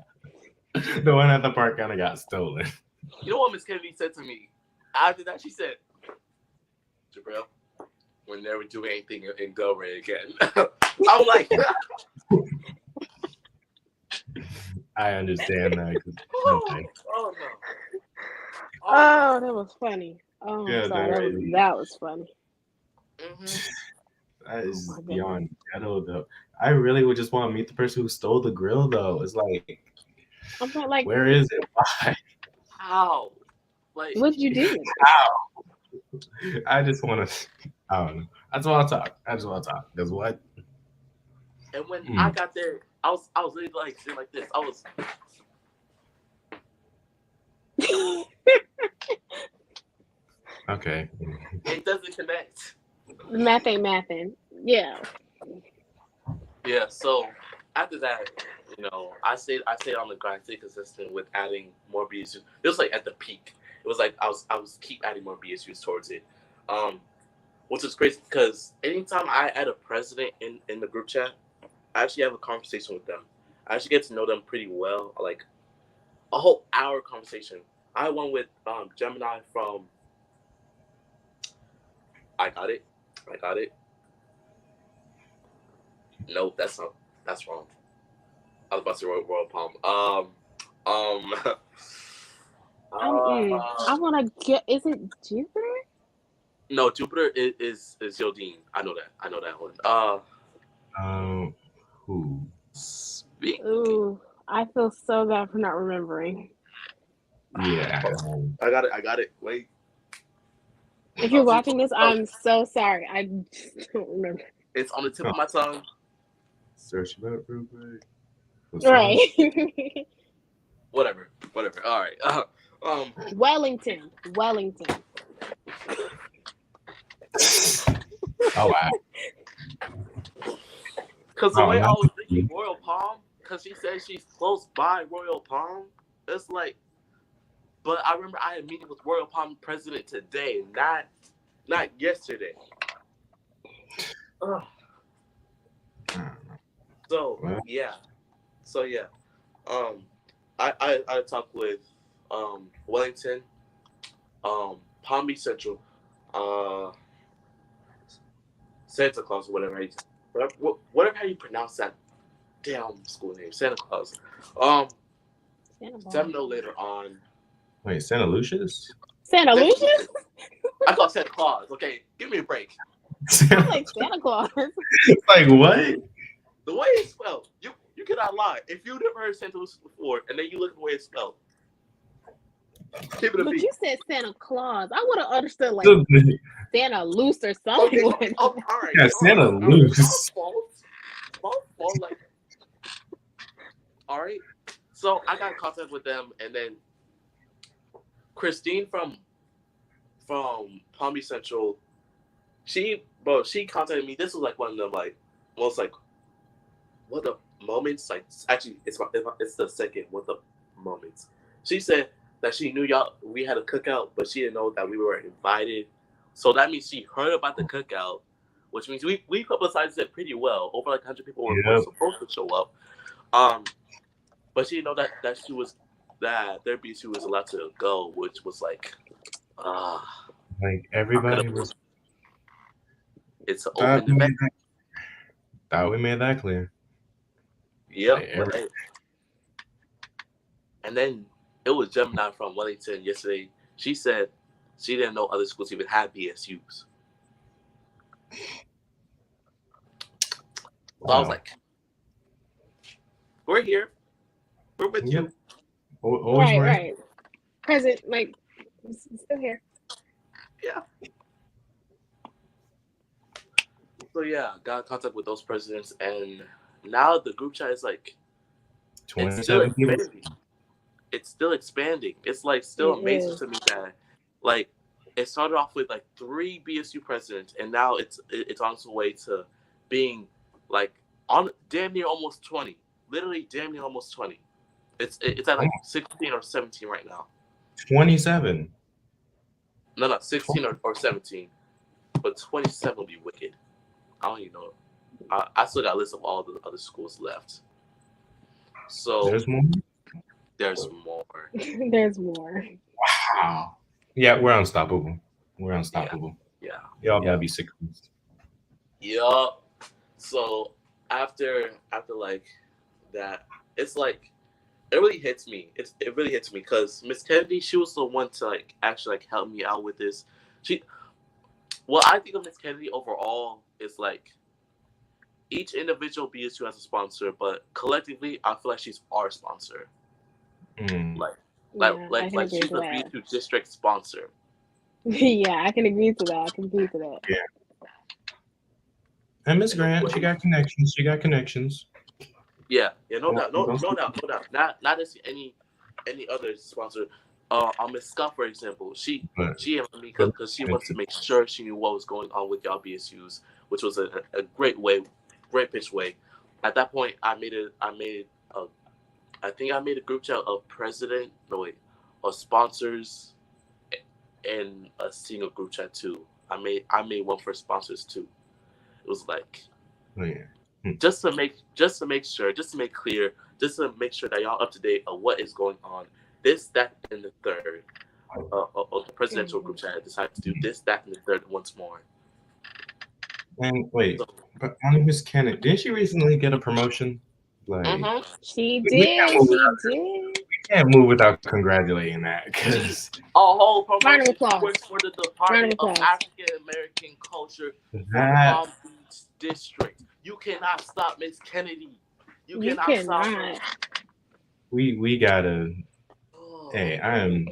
The one at the park kind of got stolen. You know what Miss Kennedy said to me? After that, she said, Jabril, we'll never do anything in Del Rey again. I'm like, I understand that. oh no. Oh, that was funny. Oh, Yeah, I'm sorry. That was funny. That is beyond ghetto, though. I really would just want to meet the person who stole the grill, though. It's like, I'm not like, where is it? Why? How? Like, what'd you do? How? I just want to. I don't know. I just want to talk. Because what? And when I got there, I was really like sitting like this. I was. Okay. It doesn't connect. Math ain't mathing. Yeah. Yeah. So after that, you know, I stayed on the grind, stayed consistent with adding more BSUs. It was like at the peak. It was like I was keep adding more BSUs towards it, which is crazy because anytime I add a president in the group chat, I actually have a conversation with them. I actually get to know them pretty well, like a whole hour conversation. I went with Gemini from. I got it. Nope, that's wrong. I was about to say Royal Palm. I want to get. Is it Jupiter? No, Jupiter is Yodine. I know that one. Who? Ooh, I feel so bad for not remembering. Yeah. I got it. Wait. If you're watching this, I'm so sorry. I just don't remember. It's on the tip of my tongue. Search it up real quick. Right. Whatever. All right. Wellington. Oh wow. Because the way I was thinking Royal Palm, because she said she's close by Royal Palm. It's like, but I remember I had a meeting with Royal Palm President today, not yesterday. Ugh. So Well, yeah, so yeah. Um, I talked with Wellington, Palm Beach Central, uh, Santa Claus, or whatever how you pronounce that damn school name, Santa Claus. Um, Seminole later on. wait, Santa Lucia's? Santa Santa Lucia? Lucia. I call Santa Claus. Okay, give me a break. I like Santa Claus. Like what? The way it's spelled, you cannot lie. If you've never heard Santa Lucia before, and then you look at the way it's spelled, keep it a But beat. you said Santa Claus. I would have understood like Santa Loose or something. Okay, all right. Yeah, Santa Loose. My fault. Like, all right. So I got in contact with them, and then Christine from Palm Beach Central, she contacted me. This was like one of the like most like what the moments like actually it's the second what the moments. She said that she knew we had a cookout, but she didn't know that we were invited. So that means she heard about the cookout, which means we publicized it pretty well. Over like 100 people were supposed to show up. But she didn't know that she was that their BSU was allowed to go, which was like like everybody was. It's an open event. Thought we made that clear. Yep. Like, and then it was Gemini from Wellington yesterday. She said she didn't know other schools even had BSUs. So I was like, we're here. We're with you. Always right. Present, like, still here. Yeah. So yeah, got in contact with those presidents, and now the group chat is like, it's still expanding. It's still expanding. It's like still amazing to me that like it started off with like 3 BSU presidents, and now it's on its way to being like on damn near almost 20. Literally damn near almost 20. It's at like 16 or 17 right now. 27. No, 16 or 17. But 27 will be wicked. I don't even know. I still got a list of all the other schools left. So there's more. There's more. There's more. Wow. Yeah, we're unstoppable. We're unstoppable. Yeah. Y'all gotta be sick. Yup. So after like that, it's like it really hits me. It really hits me because Miss Kennedy, she was the one to like actually like help me out with this. What I think of Miss Kennedy overall is like each individual BSU has a sponsor, but collectively, I feel like she's our sponsor. Like she's the BSU district sponsor. Yeah, I can agree to that. Yeah. And Miss Grant, she got connections. Yeah, no doubt. Not as any other sponsor. On Miss Scott, for example, she helped me because she wants to make sure she knew what was going on with y'all BSUs, which was a great pitch way. At that point, I made a group chat of sponsors, and a single group chat too. I made one for sponsors too. It was like, just to make sure, just to make clear, just to make sure that y'all up to date on what is going on. This, that, and the third. The presidential group chat decided to do this, that, and the third once more. And wait, but only Miss Kennedy, didn't she recently get a promotion? Like she did. We can't move without congratulating that because a whole promotion for the Department of African American Culture for Palm Beach District. You cannot stop Miss Kennedy. You cannot stop her. We gotta. Hey, I am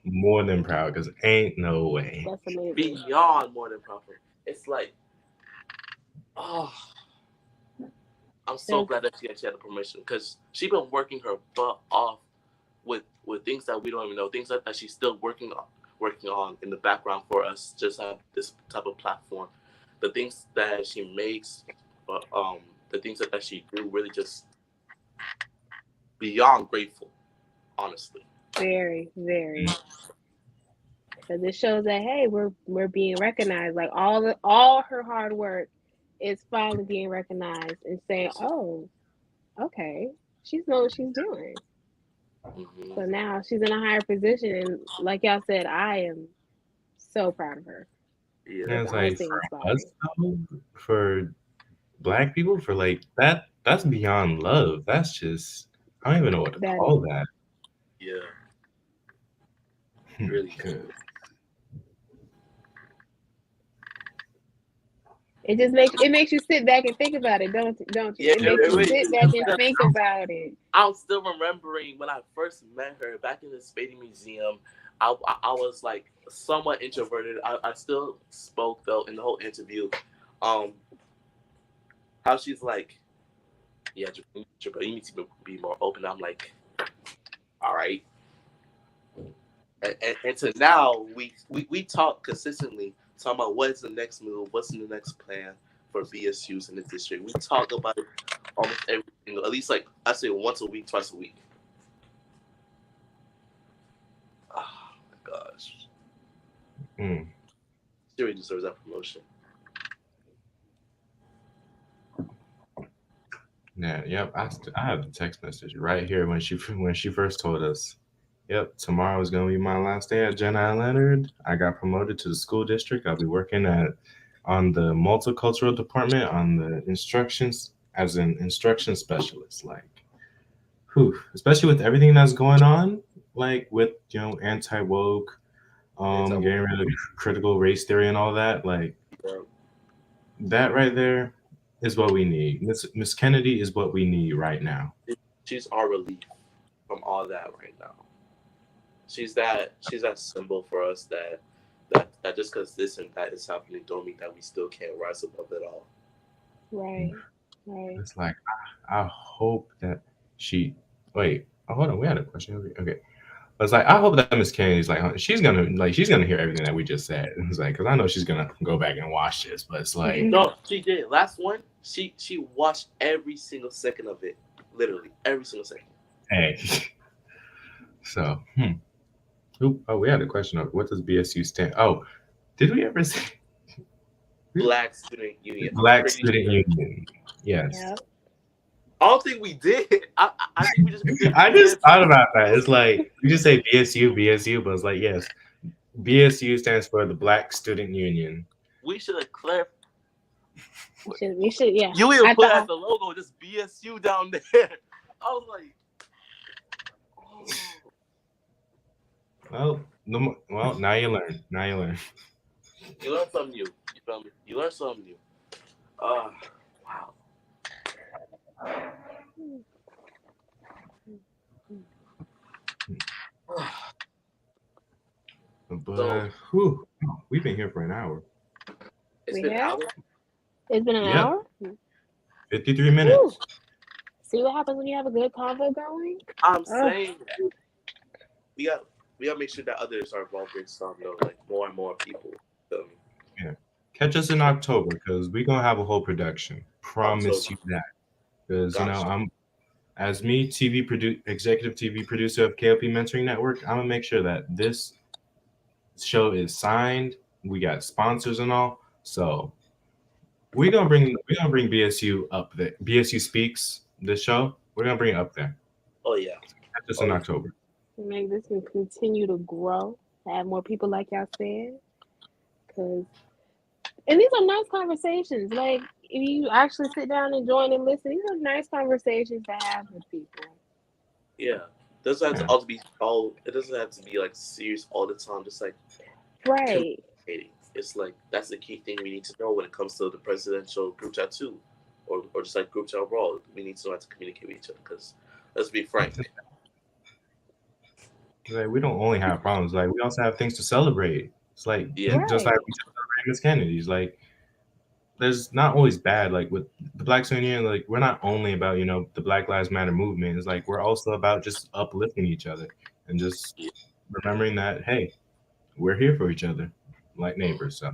more than proud because ain't no way. That's amazing. Beyond more than proud. It's like, I'm so glad that she actually had a promotion because she's been working her butt off with things that we don't even know, things that she's still working on in the background for us just have this type of platform. The things that she makes, the things that she do, really just beyond grateful. honestly. Very, very. Because it shows that hey, we're being recognized. Like all her hard work is finally being recognized and saying, oh, okay, she's know what she's doing. Mm-hmm. So now she's in a higher position, and like y'all said, I am so proud of her. Yeah. And That's it's like honestly for us inspiring. though, for black people, for like that's beyond love. That's just I don't even know what to That call is. that. Yeah. It really is. 'Cause- It makes you sit back and think about it, don't you? Yeah, It makes you really sit do. back and think about it. I'm still remembering when I first met her back in the Spading Museum. I was like somewhat introverted. I still spoke though in the whole interview. Um, how she's like, yeah, Jabril, you need to be more open. I'm like, all right. And to now, we talk consistently, talking about what's the next move, what's the next plan for BSUs in the district. We talk about it almost every single, at least like I say once a week, twice a week. Oh my gosh, mm. she really deserves that promotion. Yeah, yep. I have the text message right here when she first told us. Yep, tomorrow is gonna be my last day at Jenna Leonard. I got promoted to the school district. I'll be working at on the multicultural department on the instructions as an instruction specialist. Like, whew, especially with everything that's going on, like with anti woke, It's a getting rid of critical race theory and all that. Like yeah, that right there is what we need. Miss Kennedy is what we need right now. she's our relief from all that right now. She's that symbol for us that just because this and that is happening don't mean that we still can't rise above it all. Right, right. It's like I hope that she wait. Oh, hold on, we had a question. Okay, I was like, I hope that Miss Kennedy's like she's gonna hear everything that we just said. It's like because I know she's gonna go back and watch this, but it's like, No, she did. Last one, she watched every single second of it, literally every single second. hey, so oh, we had a question of what does BSU stand? Oh, did we ever say Black Student Union. I'm Black pretty Student sure. Union? Yes. Yeah. I don't think we did. I think we just did I just BS. thought about that. It's like you just say BSU, but it's like yes, BSU stands for the Black Student Union. We should have clarified. We should, yeah. You even I put as thought, the logo just BSU down there. I was like, oh. Well, now you learn. Now you learn. You learn something new. You feel me? You learn something new. Uh, wow. So But whew, we've been here for an hour. it's we been have. out. It's been an Yep, hour. 53 Woo. minutes. See what happens when you have a good convo going? I'm Oh, saying we got we got to make sure that others are involved in some though, like more and more people. Feel me? Yeah. Catch us in October because we're gonna have a whole production. Promise October. you that. Because Gotcha. I'm as me, executive TV producer of KLP Mentoring Network, I'm gonna make sure that this show is signed. We got sponsors and all. So we're gonna bring BSU up there. BSU Speaks, this show. We're gonna bring it up there. Oh yeah. Catch us Oh in yeah. October. make this can continue to grow. Have more people like y'all said. Cause and these are nice conversations. Like if you actually sit down and join and listen, these are nice conversations to have with people. Yeah. Doesn't have to Yeah. all to be all. It doesn't have to be like serious all the time. Just like Right. communicating. It's like that's the key thing we need to know when it comes to the presidential group chat too, or just like group chat overall. We need to know how to communicate with each other because let's be frank. Like we don't only have problems. Like we also have things to celebrate. It's like Yeah. just like Right. we just celebrated Miss Kennedy's. Like there's not always bad. Like with the Black Student Union, like we're not only about the Black Lives Matter movement. It's like we're also about just uplifting each other and just Yeah. remembering that hey, we're here for each other, like neighbors. So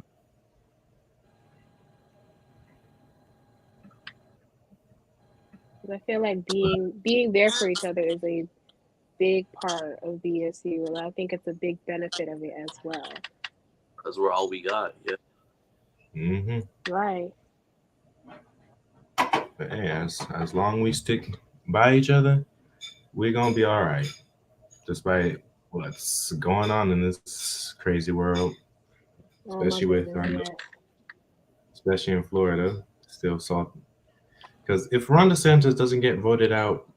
I feel like being there for each other is a big part of BSU, and I think it's a big benefit of it as well. Because we're all we got. Yeah. Hmm. Right. But hey, as long we stick by each other, we're gonna be all right, despite what's going on in this crazy world, Oh my especially with goodness, yes. especially in Florida, still salty. Because if Ron DeSantis doesn't get voted out,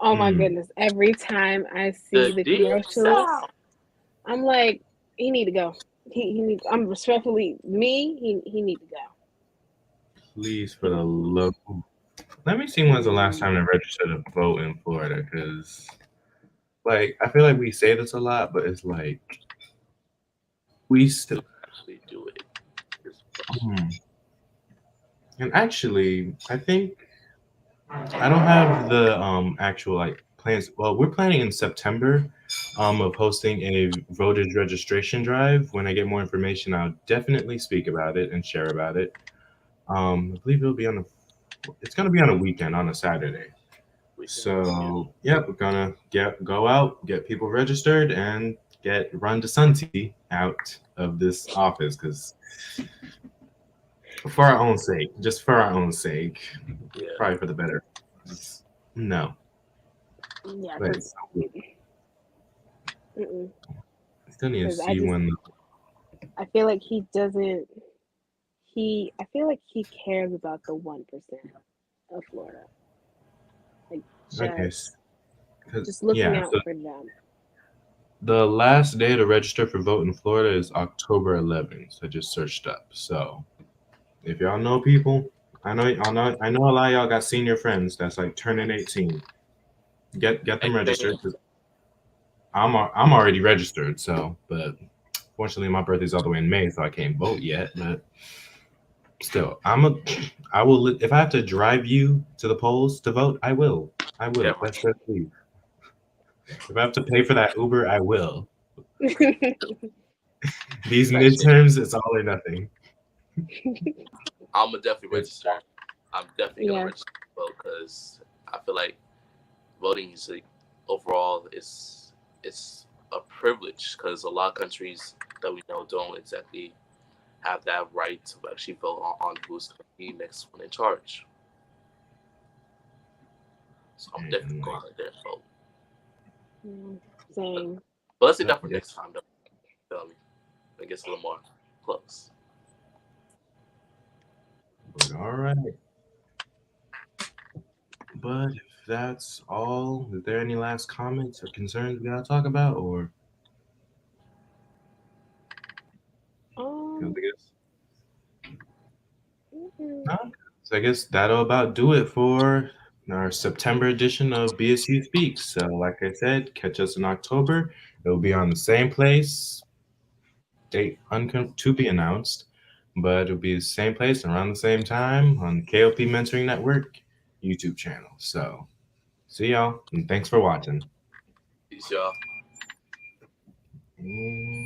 Oh my mm, goodness. Every time I see The the deep commercials, south. I'm like, he need to go. He need. I'm respectfully me. He need to go. please, He for the need. love. Let me see when's the last time they registered to vote in Florida. Because, like, I feel like we say this a lot, but it's like we still. To actually do it. Here's the question. Hmm. And actually, I think I don't have the actual like plans. Well, we're planning in September of hosting a voters registration drive. When I get more information, I'll definitely speak about it and share about it. I believe it'll be on a it's gonna be on a weekend on a Saturday. We can. Yeah. So yeah, we're gonna go out, get people registered, and get Ron DeSantis out of this office because for our own sake, just for our own sake, Yeah. probably for the better. No, Yeah, but because I still need to because see when. I feel like he doesn't. I feel like he cares about the 1% of Florida, like Okay, because just looking yeah, out so for them. the last day to register for vote in Florida is October 11th. I just searched up. So if y'all know people, I know a lot of y'all got senior friends that's like turning 18. Get them Anything? registered. 'Cause I'm already registered. So, but fortunately, my birthday's all the way in May, so I can't vote yet. But still, I will if I have to drive you to the polls to vote, I will. I Yeah. will. Best please. If I have to pay for that Uber, I will. These Actually, midterms, it's all or nothing. I'm gonna definitely It's register. I'm definitely gonna Yeah. register to vote because I feel like voting is like, overall it's a privilege because a lot of countries that we know don't exactly have that right to actually vote on who's going to be next one in charge. So I'm definitely and going like out there and vote. Yeah, same. But let's save that for yeah, next time, though. Feel me? It gets a little more close. but all right. But if that's all, is there any last comments or concerns we gotta talk about, or I Um. guess mm, no? So I guess that'll about do it for our September edition of BSU Speaks. So, like I said, catch us in October. It'll be on the same place, date to be announced, but it'll be the same place around the same time on the KOP Mentoring Network YouTube channel. So, see y'all, and thanks for watching. Peace, y'all. Mm.